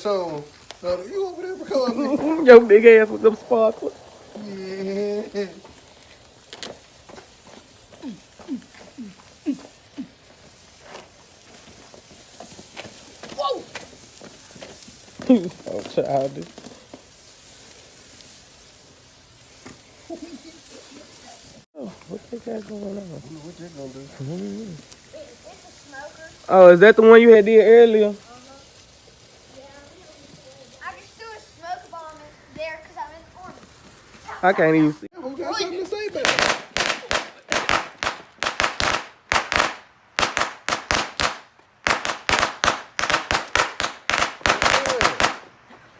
on. You over there because your big ass with them sparklers. Yeah. Whoa! So childish. Oh, what they got going on? I don't know what they're gonna do. Mm-hmm. It's a smoker. Oh, is that the one you had did earlier? I just threw a smoke bomb in there because I'm in the army. I can't even see. Who got something to say about it?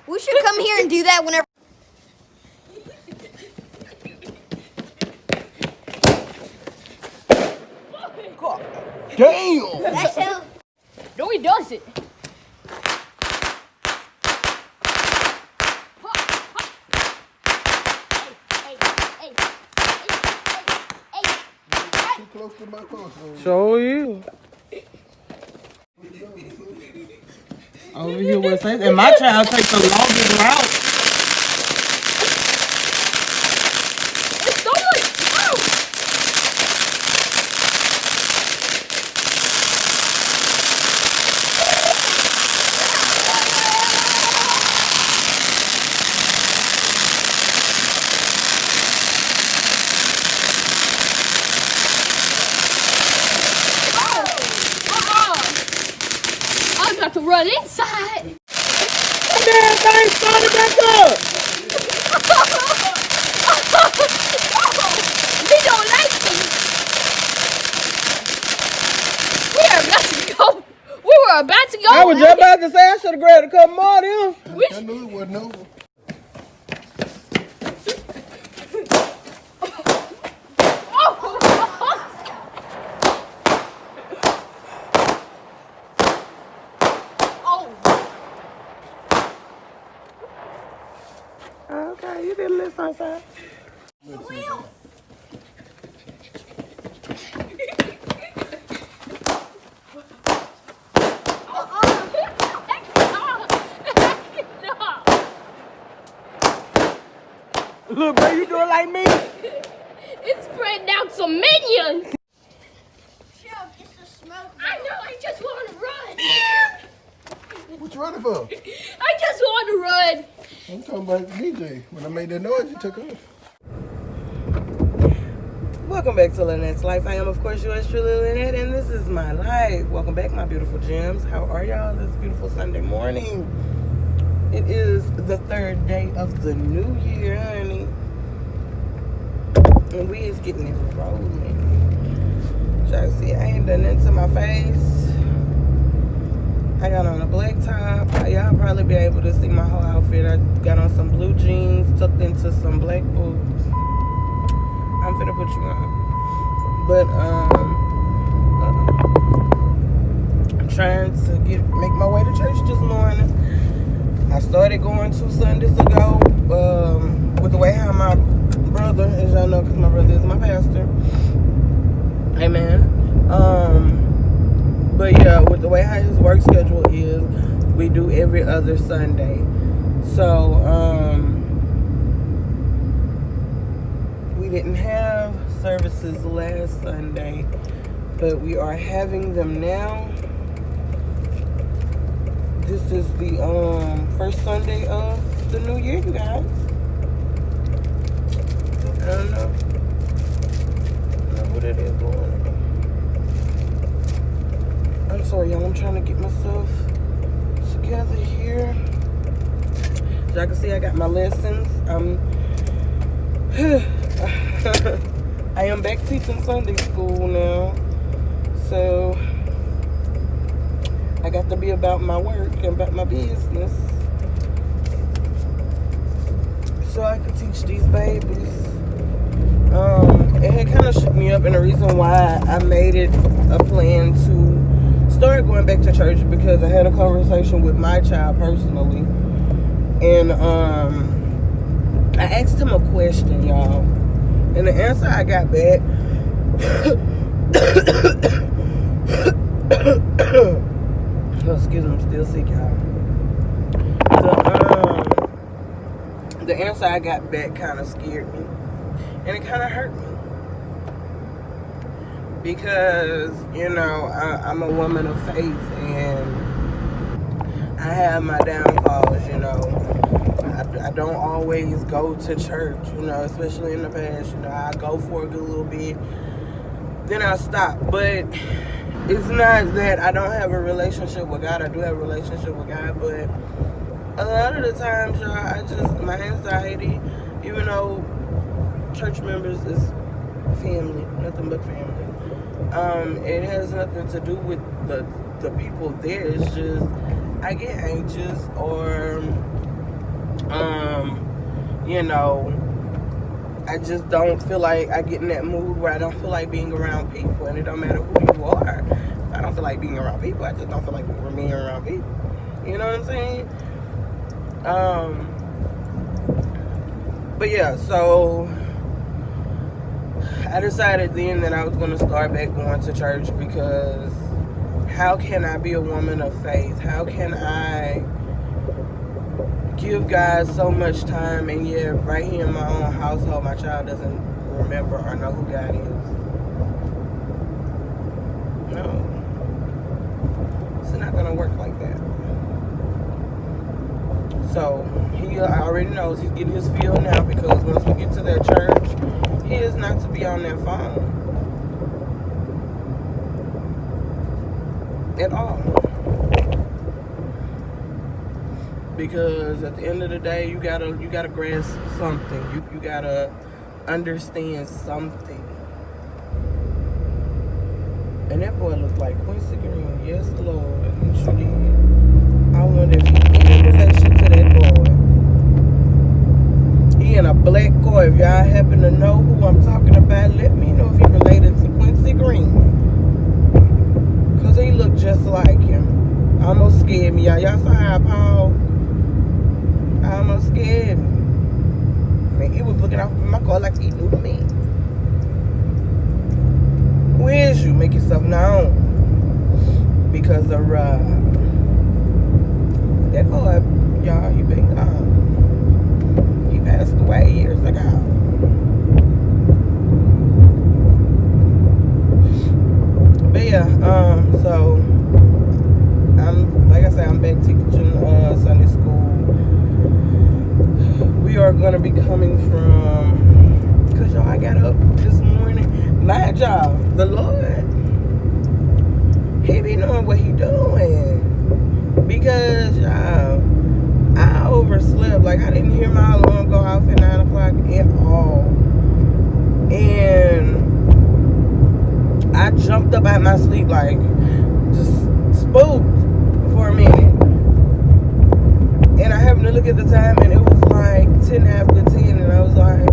We should come here and do that whenever. Damn! That's him. No, he doesn't. Too close to my phone. Show you. Over here with say, and my child takes the longest route. It's stolen. Oh! I'm about to run inside. Damn thing started back up. We don't like them. We are about to go. We were about to go. I was just about to say I should have grabbed a couple more of them. I knew it wasn't over. Okay, you did a little outside. Look, bro, you doing like me? It's spreading out some minions. Show, it's a smoke. I know. I just want to run. What you running for? I just want to run. I'm talking about DJ. When I made that noise, you took off. Welcome back to Lynette's Life. I am, of course, yours truly, Lynette, and this is my life. Welcome back, my beautiful gems. How are y'all this beautiful Sunday morning? It is the 3rd day of the new year, honey. And we is getting it rolling. Y'all see, I ain't done nothing to my face. I got on a black top. Y'all probably be able to see my whole outfit. I got on some blue jeans tucked into some black boots. I'm finna put you on. But I'm trying to make my way to church this morning. I started going 2 Sundays ago. With the way how my brother, as y'all know, because my brother is my pastor. Amen. But yeah, with the way how his work schedule is, we do every other Sunday. So we didn't have services last Sunday, but we are having them now. This is the first Sunday of the new year, you guys. I don't know what it is going on. I'm sorry, y'all. I'm trying to get myself together here. As y'all can see, I got my lessons. I am back teaching Sunday school now. So I got to be about my work and about my business. So I could teach these babies. It had kind of shook me up, and the reason why I made it a plan to start going back to church because I had a conversation with my child personally, and I asked him a question, y'all, and the answer I got back oh, excuse me, I'm still sick, y'all. answer I got back kind of scared me. And it kind of hurt me. Because, you know, I'm a woman of faith, and I have my downfalls, you know. I don't always go to church, you know, especially in the past. You know, I go for a good little bit, then I stop. But it's not that I don't have a relationship with God. I do have a relationship with God, but a lot of the times, y'all, my anxiety, even though church members is family, nothing but family. It has nothing to do with the people there. It's just I get anxious, or you know, I just don't feel like I get in that mood where I don't feel like being around people. And it don't matter who you are. If I don't feel like being around people, I just don't feel like being around people. You know what I'm saying? But yeah, so I decided then that I was going to start back going to church, because how can I be a woman of faith? How can I give God so much time, and yet right here in my own household, my child doesn't remember or know who God is? No. It's not going to work like that. So he already knows he's getting his feel now, because once we get to that church, he is not to be on that phone at all. Because at the end of the day, you gotta grasp something. You gotta understand something. And that boy looked like Quincy Green. Yes, Lord, he sure did. I wonder if he in relation to that boy. He in a black car. If y'all happen to know who I'm talking about, let me know if he related to Quincy Green. Cause he looked just like him. Almost scared me, y'all. Y'all saw how Paul almost scared me. Man, he was looking out for my car like he knew me. Who is you? Make yourself known. Because of that boy, y'all, he been gone. He passed away years ago. But yeah, so like I said, I'm back teaching Sunday school. We are gonna be coming from, cause y'all, I got up this morning. My job, the Lord, he be knowing what he doing. Because y'all, I overslept. Like, I didn't hear my alarm go off at 9 o'clock at all. And I jumped up out my sleep, like, just spooked for a minute. And I happened to look at the time, and it was like 10 after 10, and I was like,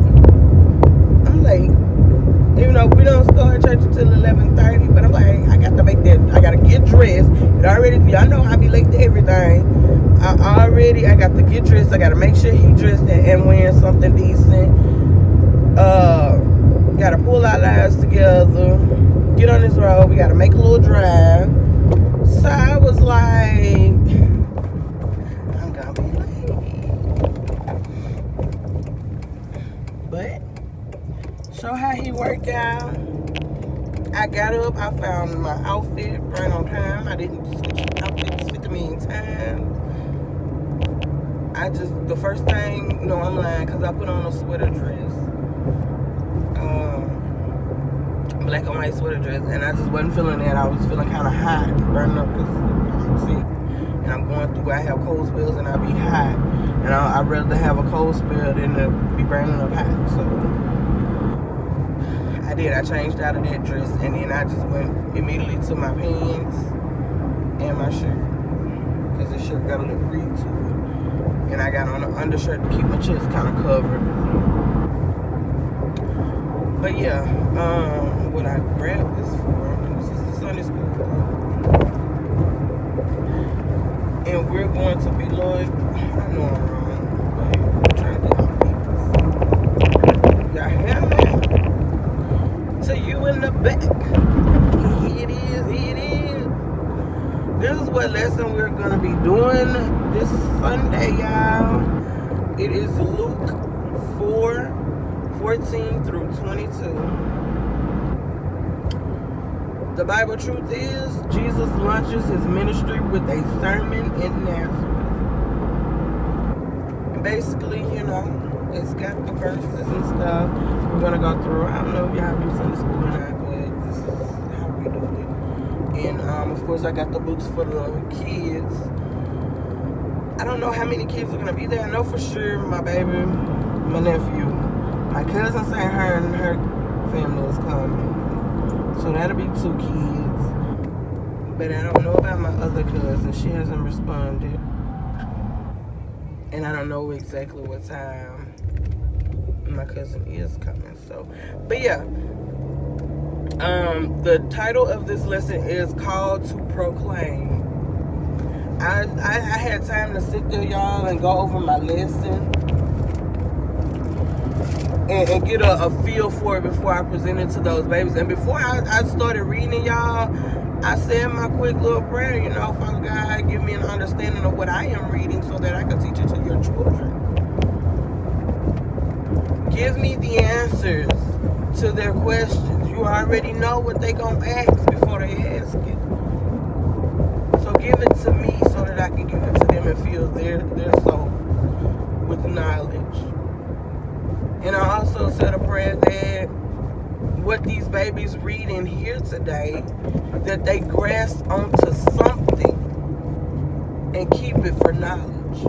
I'm late. Even though we don't start church until 11:30, but I'm like, I got to make that, I got to get dressed. And already, y'all know I be late to everything. I got to get dressed. I got to make sure he dressed and wearing something decent. Got to pull our lives together. Get on this road. We got to make a little drive. So I was like, I'm going to be late. But show how he worked out. I got up, I found my outfit right on time. I didn't switch outfits 50 million times. The first thing, no, I'm lying, because I put on a sweater dress. Black and white sweater dress, and I just wasn't feeling that. I was feeling kind of hot, burning up, because I'm sick. And I'm going through, I have cold spells, and I be hot. And I'd rather have a cold spell than to be burning up hot, so I changed out of that dress, and then I just went immediately to my pants and my shirt, because the shirt got a little reed to it, and I got on an undershirt to keep my chest kind of covered. But yeah, what I grabbed this for, this is the Sunday school, and we're going to be, Lord, I know I'm wrong, but I'm trying to get my people. Y'all hear me? To you in the back. Here it is, here it is. This is what lesson we're gonna be doing this Sunday, y'all. It is Luke 4:14 through 22. The Bible truth is, Jesus launches his ministry with a sermon in Nazareth. And basically, it's got the verses and stuff we're going to go through. I don't know if y'all do Sunday school or not, but this is how we do it. And, of course, I got the books for the kids. I don't know how many kids are going to be there. I know for sure my baby, my nephew, my cousin saying her and her family is coming. So that'll be 2 kids. But I don't know about my other cousin. She hasn't responded. And I don't know exactly what time my cousin is coming. So, but yeah. The title of this lesson is Called to Proclaim. I had time to sit there, y'all, and go over my lesson and get a feel for it before I present it to those babies. And before I started reading it, y'all, I said my quick little prayer, Father God, give me an understanding of what I am reading so that I can teach it to your children. Give me the answers to their questions. You already know what they're going to ask before they ask it. So give it to me so that I can give it to them and fill their soul with knowledge. And I also said a prayer that what these babies read and hear today, that they grasp onto something and keep it for knowledge.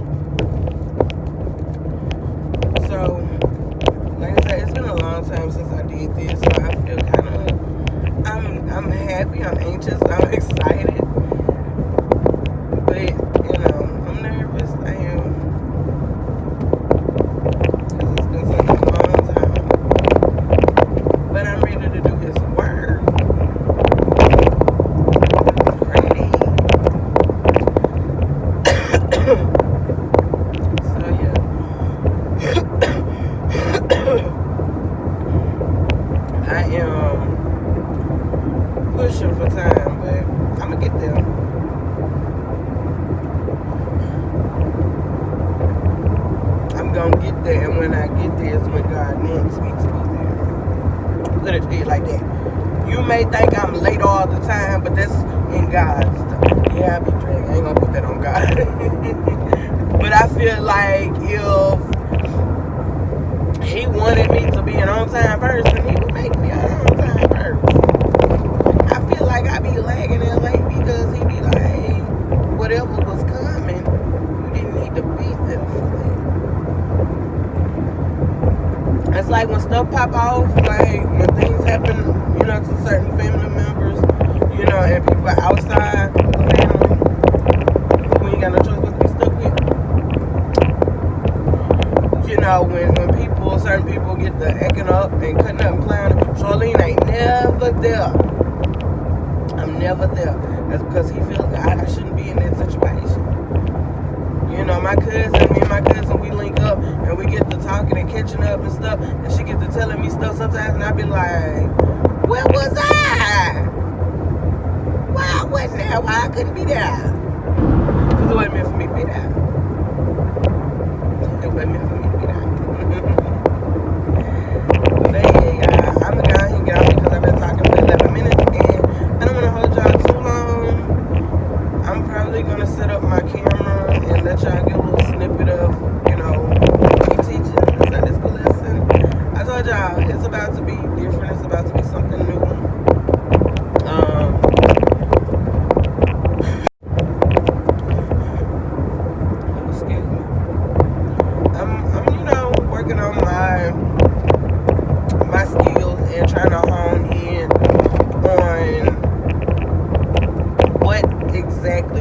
So, like I said, it's been a long time since I did this, so I feel kind of, I'm happy, I'm anxious, I'm excited. But, I'm nervous, I am. Because it's been such a long time. But I'm ready to do his word. Ready. So, yeah. I am pushing for time, but I'm going to get there. I'm going to get there, and when I get there is when God wants me to be there. I'm going to tell you like that. You may think I'm late all the time, but that's in God's stuff. Yeah, I be dragging. I ain't going to put that on God. But I feel like if he wanted me to be an on-time person, he would make me an on-time person. I feel like I be lagging and late because he be like, whatever was coming, you didn't need to be there for that. It's like when stuff pop off, like when things happen, to certain family members, and people are outside the family, who ain't got no choice but to be stuck with. When certain people get the acting up and cutting up and clowning, Charlene ain't never there. I'm never there. That's because he feels that I shouldn't be in that situation. Me and my cousin, we link up and we get to talking and catching up and stuff, and she get to telling me stuff sometimes, and I be like, where was I? Why I wasn't there? Why I couldn't be there? Because it wasn't meant for me to be there. It wasn't meant for me to be there. But yeah, I'm going to go ahead and get off because I've been talking for 11 minutes, and I don't want to hold y'all too long. I'm probably going to set up my camera and let y'all get a little snippet of, me teaching the Sunday school lesson. I told y'all, it's about to be different. It's about to be something new. Excuse me. I'm working on my skills and trying to hone in on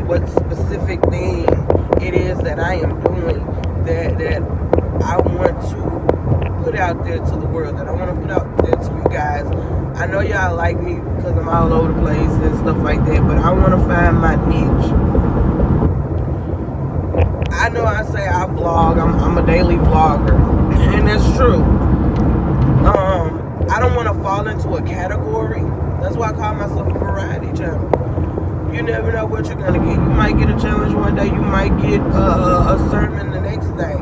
what specific thing it is that I am doing that I want to put out there to the world, that I want to put out there to you guys. I know y'all like me because I'm all over the place and stuff like that, but I want to find my niche. I know I say I vlog, I'm a daily vlogger, and that's true. I don't want to fall into a category. That's why I call myself a variety channel. You never know what you're gonna get. You might get a challenge one day. You might get a sermon the next day.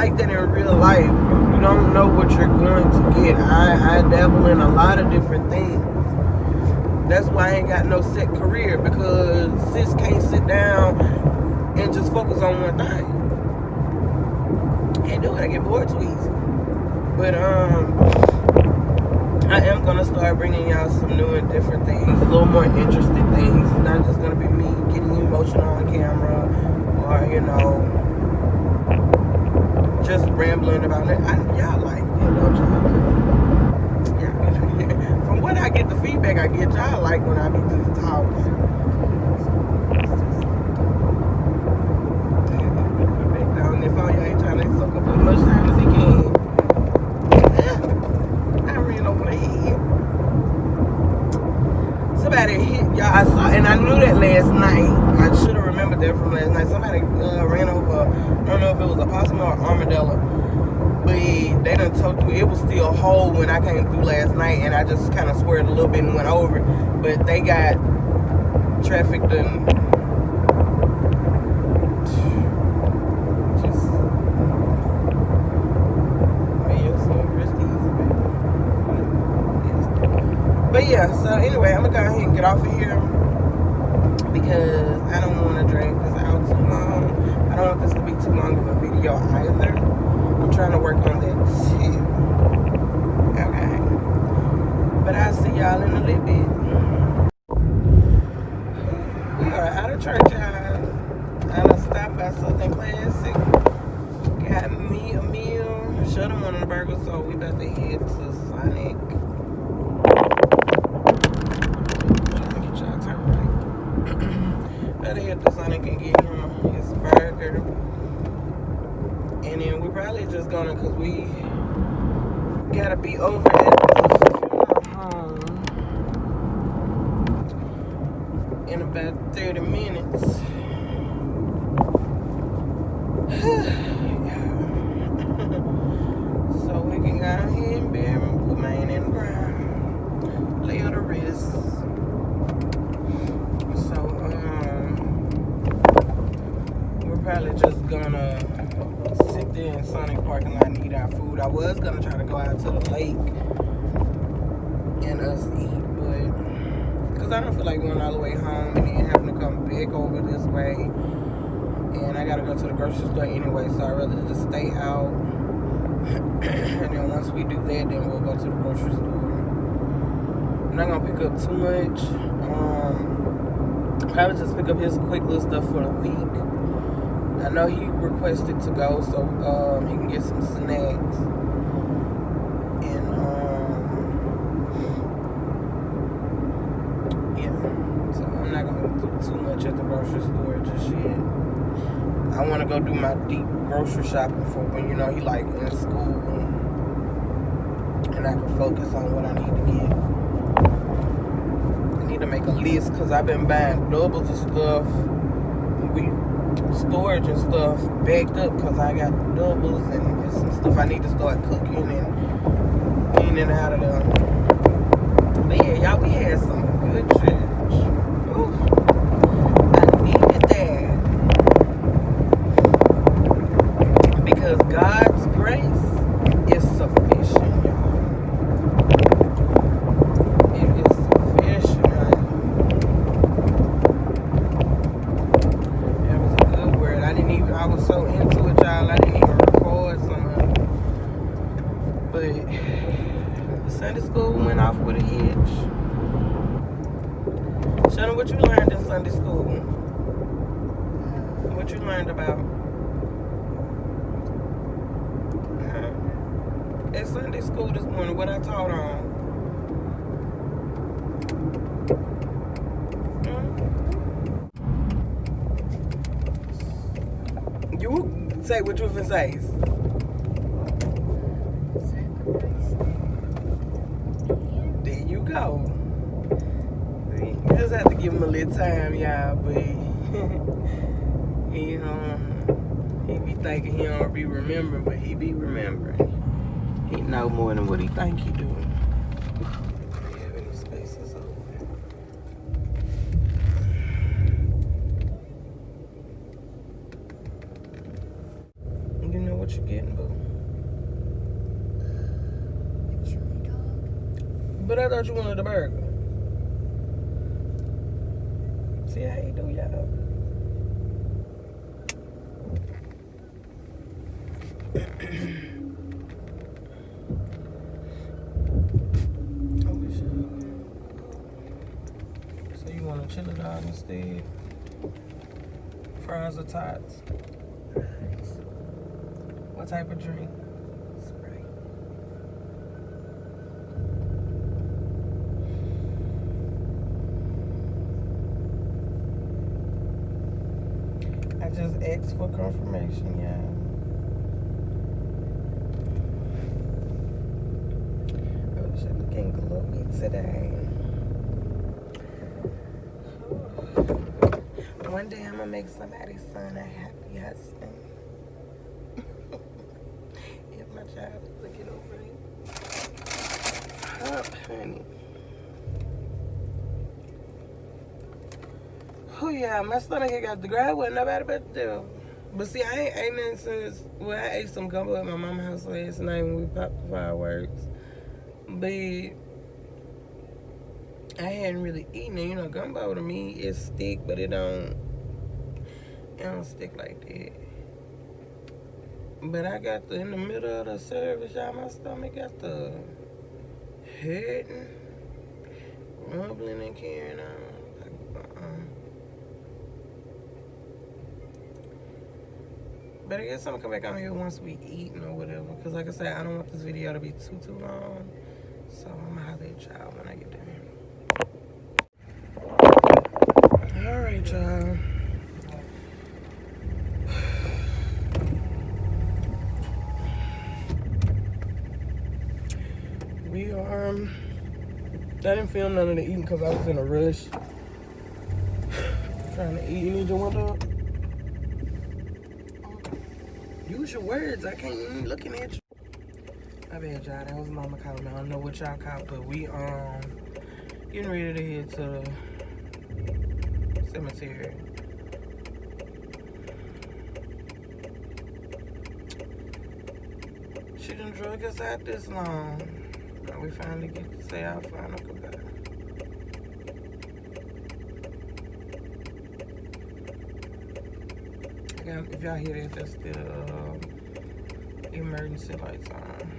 like that in real life. You don't know what you're going to get. I dabble in a lot of different things. That's why I ain't got no set career, because sis can't sit down and just focus on one thing. Can't do it. I get bored too easy. But I am gonna start bringing y'all some new and different things, a little more interesting things. It's not just gonna be me getting emotional on camera, or just rambling about it. Y'all like it, don't y'all? From what I get, the feedback I get, y'all like when I be just talking. Back down there, y'all ain't trying to soak up as much time as he can. I ran over the head. Somebody hit y'all. I saw, and I knew that last night. I should have remembered that from last night. Somebody ran over. I don't know if it was a possum or an armadillo, but they done told you it was still whole when I came through last night, and I just kind of swerved a little bit and went over. But they got trafficked and just but yeah, so anyway, I'm gonna go ahead and get off of here because I don't want to drag this out too long. I don't want this to be too long of a video either. I'm trying to work on that too. Okay. But I'll see y'all in a little bit. We are out of church, y'all. I done stopped by something classic. Got me a meal. Shut them on the burger, so we about to head to Sonic. Better hit the Sonic and get him his burger. And then we're probably just gonna, cause we gotta be over at the funeral home in about 30 minutes. So we can go ahead and bury him, put mine in the ground, lay on the wrist. So we're probably just gonna sit there in Sonic parking lot and eat our food. I was gonna try to go out to the lake and us eat, but because I don't feel like going all the way home and then having to come back over this way, and I gotta go to the grocery store anyway, so I'd rather just stay out. And then once we do that, then we'll go to the grocery store. I'm not gonna pick up too much. Probably just pick up his quick little stuff for the week. I know he requested to go, so he can get some snacks. And yeah, so I'm not gonna do too much at the grocery store just yet. I want to go do my deep grocery shopping for when he like in school, and I can focus on what I need to get. I need to make a list because I've been buying doubles of stuff. Storage and stuff backed up because I got doubles and there's some stuff I need to start cooking and in and out of there. But yeah, y'all, we had some good church. Ooh, I needed that because God's grace is sufficient, y'all. It is sufficient. I was so into it, y'all, I didn't even record some of it. But Sunday school went off with a hitch. Shana, what you learned in Sunday school? What you learned about? At Sunday school this morning, what I taught on? You say what you finna say. There you go. You just have to give him a little time, y'all, but he be thinking he don't be remembering, but he be remembering. He know more than what he think he do. you getting, boo? A chili dog. But I thought you wanted a burger. See how you do, y'all? So you want a chili dog instead? Fries or tots? Fries. What type of drink? Sprite. I just asked for confirmation, y'all. Oh, she's looking glowy today. One day I'm gonna make somebody's son a happy husband. If my child is looking over it. Oh, honey. Oh yeah, my stomach ain't got the grab with nobody but do. But see, I ain't ate nothing since, well, I ate some gumbo at my mama's house last night when we popped the fireworks. But I hadn't really eaten it. You know, gumbo to me is stick, but it don't stick like that. But I got in the middle of the service, y'all, my stomach got the hurting, rumbling and carrying on. But I guess I'm gonna come back on here once we eating or whatever. Cause like I said, I don't want this video to be too long. So I'm gonna holler at y'all when I get done. Alright, y'all. We are, I didn't film none of the eating because I was in a rush. Trying to eat. You need your window up? Use your words. I can't even looking at you. My bad, y'all. That was mama calling. I don't know what y'all caught, but we getting ready to head to the cemetery. She done drug us out this long. Now we finally get to say our final goodbye. Again, if y'all hear that, that's the emergency lights on.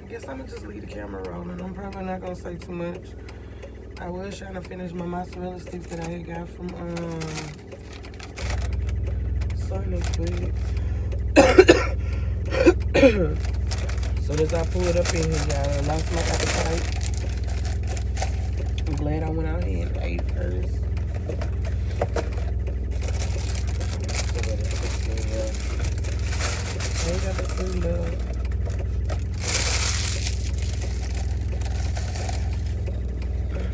I guess I'm gonna just leave the camera rolling. I'm probably not gonna say too much. I was trying to finish my mozzarella sticks that I had got from Sonic, but so as I pull it up in here, y'all, I lost my appetite. I'm glad I went out here and ate first. I ain't got the food up.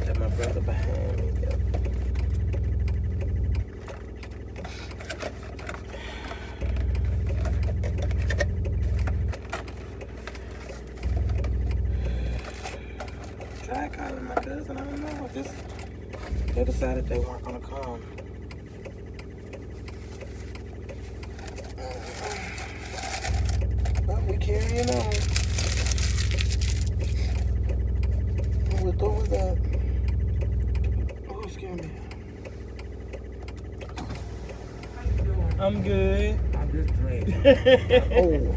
Got my brother behind me. Tried calling my cousin, I don't know. They decided they weren't gonna come. But we carrying on. We're through with that. Oh, excuse me. I'm good. I'm just drinking. Oh.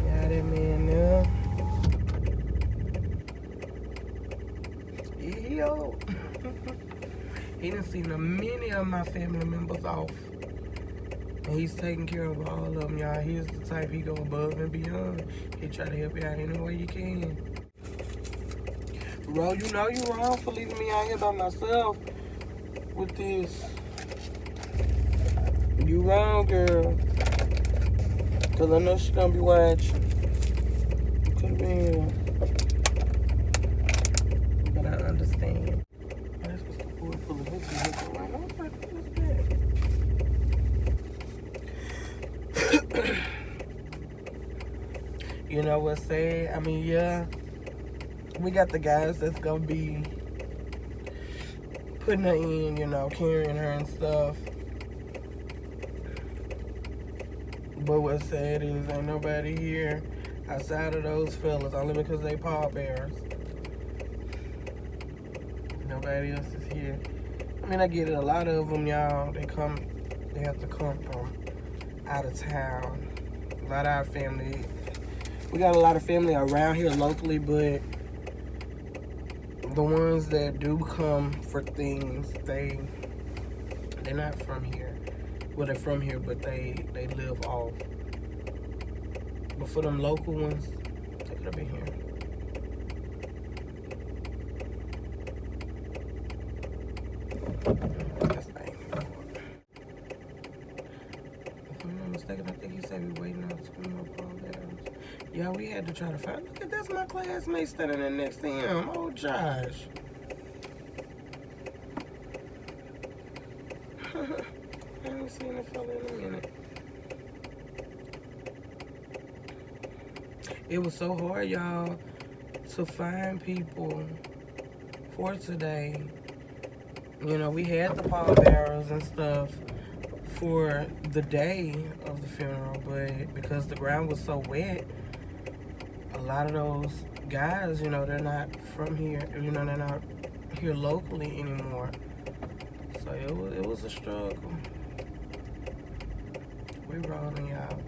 Yeah, that man there. He old. He done seen many of my family members off. And he's taking care of all of them, y'all. He's the type, he go above and beyond. He try to help you out any way you can. Bro, you know you wrong for leaving me out here by myself with this. You wrong, girl. Cause I know she's gonna be watching. Could've been. But I understand. That's what's the boy full of hooky. Like, oh, what's that? You know what's sad? I mean, yeah, we got the guys that's gonna be putting her in, you know, carrying her and stuff. But what's sad is ain't nobody here outside of those fellas, only because they pallbearers. Nobody else is here. I mean, I get it. A lot of them, y'all, they have to come from out of town. A lot of our family, we got a lot of family around here locally, but the ones that do come for things, they're not from here. Well, they're from here, but they live off. But for them local ones, take it up in here. That's fine. If I'm not mistaken, I think he said we waiting on some more programs. Yeah, we had to try to find. Look at that's my classmate standing there next to him. Oh, Josh. I haven't seen a fella in a minute. It was so hard, y'all, to find people for today. You know, we had the pallbearers and stuff for the day of the funeral, but because the ground was so wet, a lot of those guys, you know, they're not from here. You know, they're not here locally anymore. So it was a struggle. We rolling out.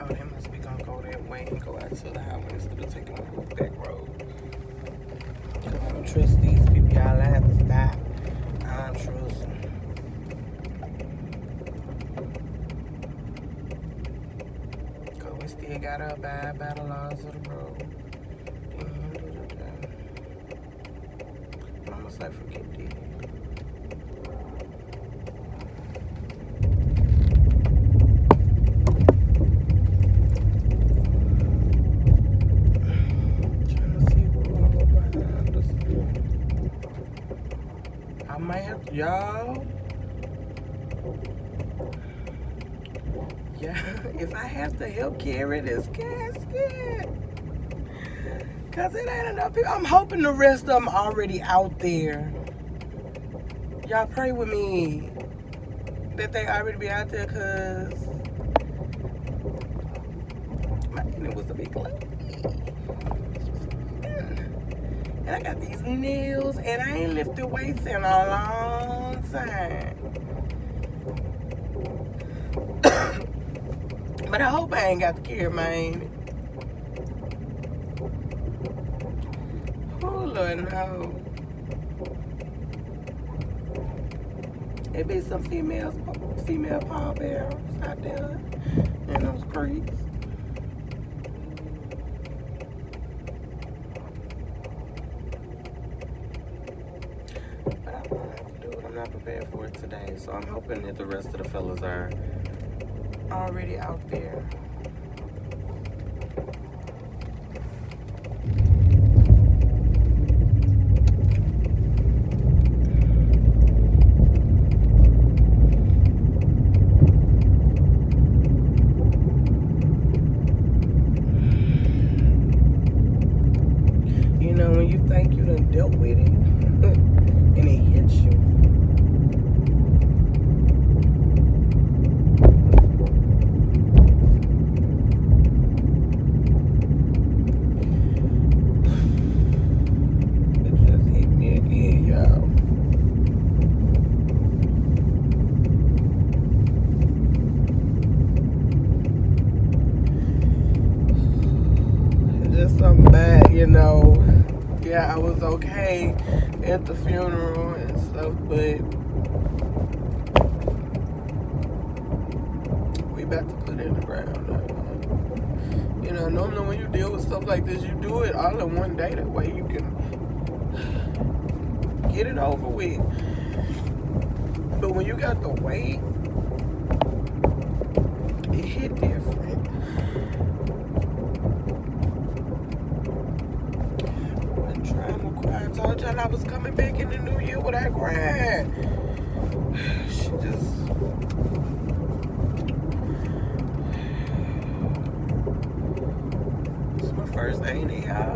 Oh, they must be gonna go that way and go out to the highway instead of taking the back road. I don't trust these people, y'all. I have to stop. I don't trust them. Cause we still gotta abide by the laws of the road. I almost like forget this. Y'all, yeah, if I have to help carry this casket, cause it ain't enough people. I'm hoping the rest of them already out there. Y'all pray with me that they already be out there, cause it was a big lady. And I got these nails, and I ain't lifted weights in a long time. But I hope I ain't got to carry mine. Oh, Lord, no. There be some female pallbearers out there in those creeks. Not prepared for it today, so I'm hoping that the rest of the fellas are already out there. You know, when you think you done dealt with it and it hits you. Something bad, you know. Yeah, I was okay at the funeral and stuff, but we about to put it in the ground now. You know, normally when you deal with stuff like this, you do it all in one day. That way you can get it over with. But when you got to wait, it hit different. I'm trying to cry. I told y'all I was coming back in the new year without crying. She just... It's my first ain't it, y'all?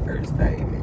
First ain't it?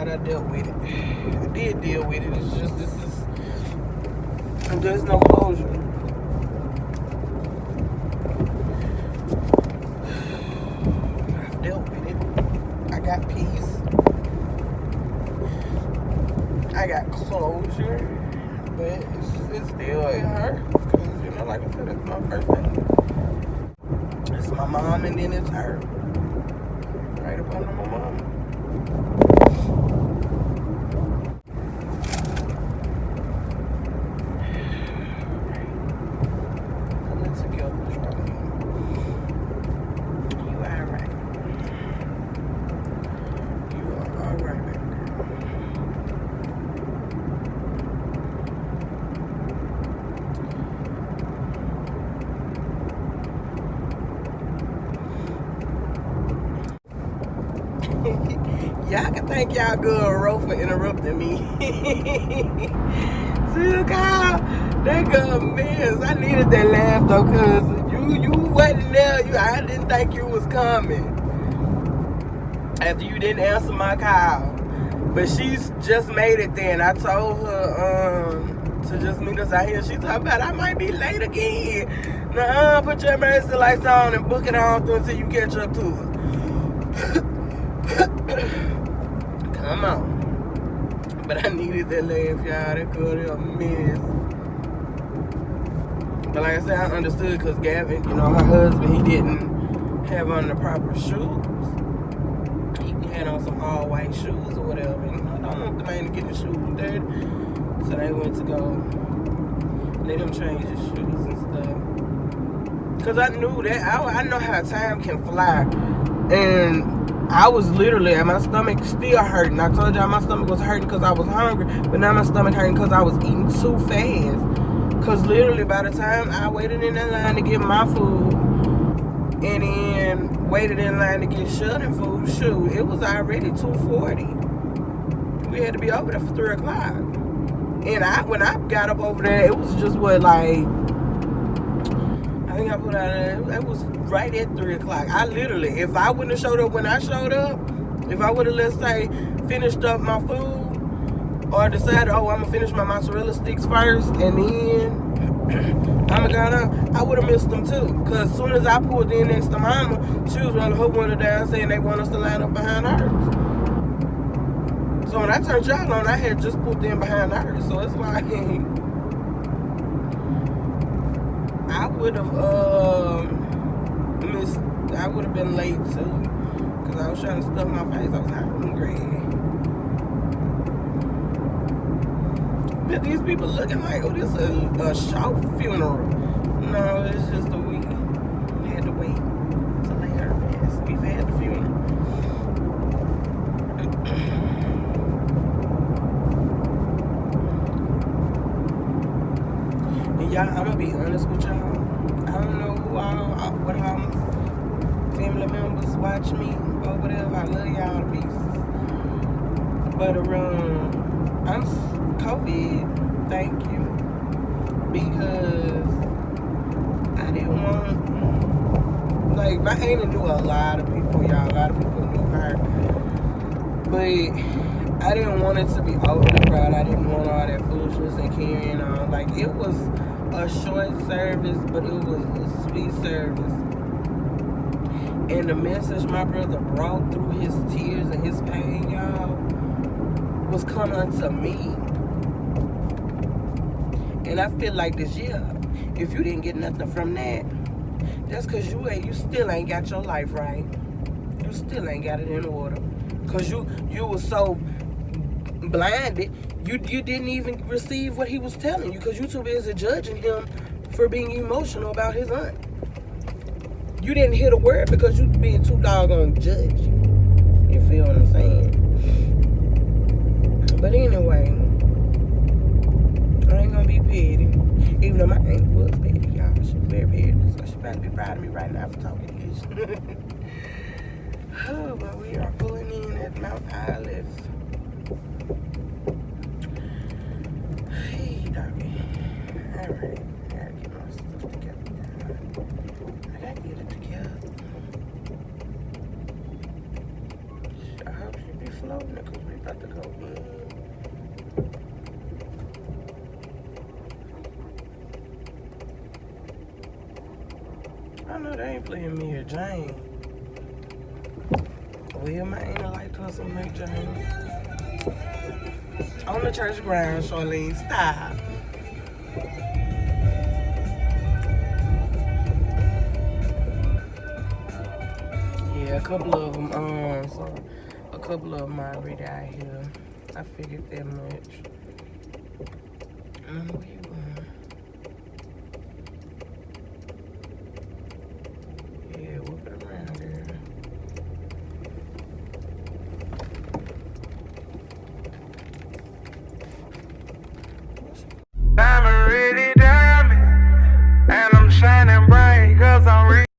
I dealt with it. I did deal with it. It's just there's no closure. I've dealt with it. I got peace. I got closure, but it hurts because like I said, it's my first thing. It's my mom, and then it's her. Right up under my mom. Y'all can thank y'all girl Ro for interrupting me. See, Kyle, that girl miss. I needed that laugh though, cause you wasn't there. I didn't think you was coming after you didn't answer my call. But she's just made it then. I told her to just meet us out here. She talking about I might be late again. Nuh-uh, put your emergency lights on and book it on through until you catch up to us. Come on. But I needed that laugh, y'all. That girl, a mess. But like I said, I understood because Gavin, her husband, he didn't have on the proper shoes. He had on some all white shoes or whatever. I don't want the man to get his shoes dirty. So they went to go let him change his shoes and stuff. Because I knew that, I know how time can fly. And I was literally, and my stomach still hurting. I told y'all my stomach was hurting because I was hungry, but now my stomach hurting because I was eating too fast. Because literally by the time I waited in that line to get my food, and then waited in line to get Sheldon food, shoot, it was already 2:40. We had to be over there for 3 o'clock. And when I got up over there, it was just I think I put out it was right at 3 o'clock. I literally, if I wouldn't have showed up when I showed up, if I would have, let's say, finished up my food, or decided, I'm gonna finish my mozzarella sticks first, and then I'm gonna I would have missed them too. Cause as soon as I pulled in next to Mama, she was rolling her window down saying they want us to line up behind hers. So when I turned y'all on, I had just pulled in behind hers. So it's like I would have missed. I would have been late too, cause I was trying to stuff my face. I was hungry. But these people looking like, oh, this is a short funeral. No, it's just a week. We had to wait to lay her rest. We've had the funeral. And y'all, I'm gonna be honest with y'all. I don't know what family members watch me or whatever. I love y'all to pieces. But I'm COVID, thank you, because I didn't want, my auntie knew a lot of people, y'all. A lot of people knew her, but I didn't want it to be over the crowd. I didn't want all that foolishness and carrying on. Like, it was a short service, but it was a sweet service. And the message my brother brought through his tears and his pain, y'all, was coming to me. And I feel like this year, if you didn't get nothing from that, that's because you still ain't got your life right. You still ain't got it in order. Because you were so blinded, you didn't even receive what he was telling you because you too busy judging him for being emotional about his aunt. You didn't hear the word because you being too doggone judgy. You feel what I'm saying? But anyway, I ain't gonna be petty. Even though my aunt was petty, y'all. She was very petty. So she better be proud of me right now for talking this. Oh, but we are pulling in at Mount Olive. Hey, doggy. Alright. I gotta get my stuff together. I gotta get it together. I hope she be floating because we about to go in. I know they ain't playing me or Jane. Well, my aunt like to some Mick Jane. On the church ground, Charlene, stop. Yeah, a couple of them, a couple of them already out here. I figured that much.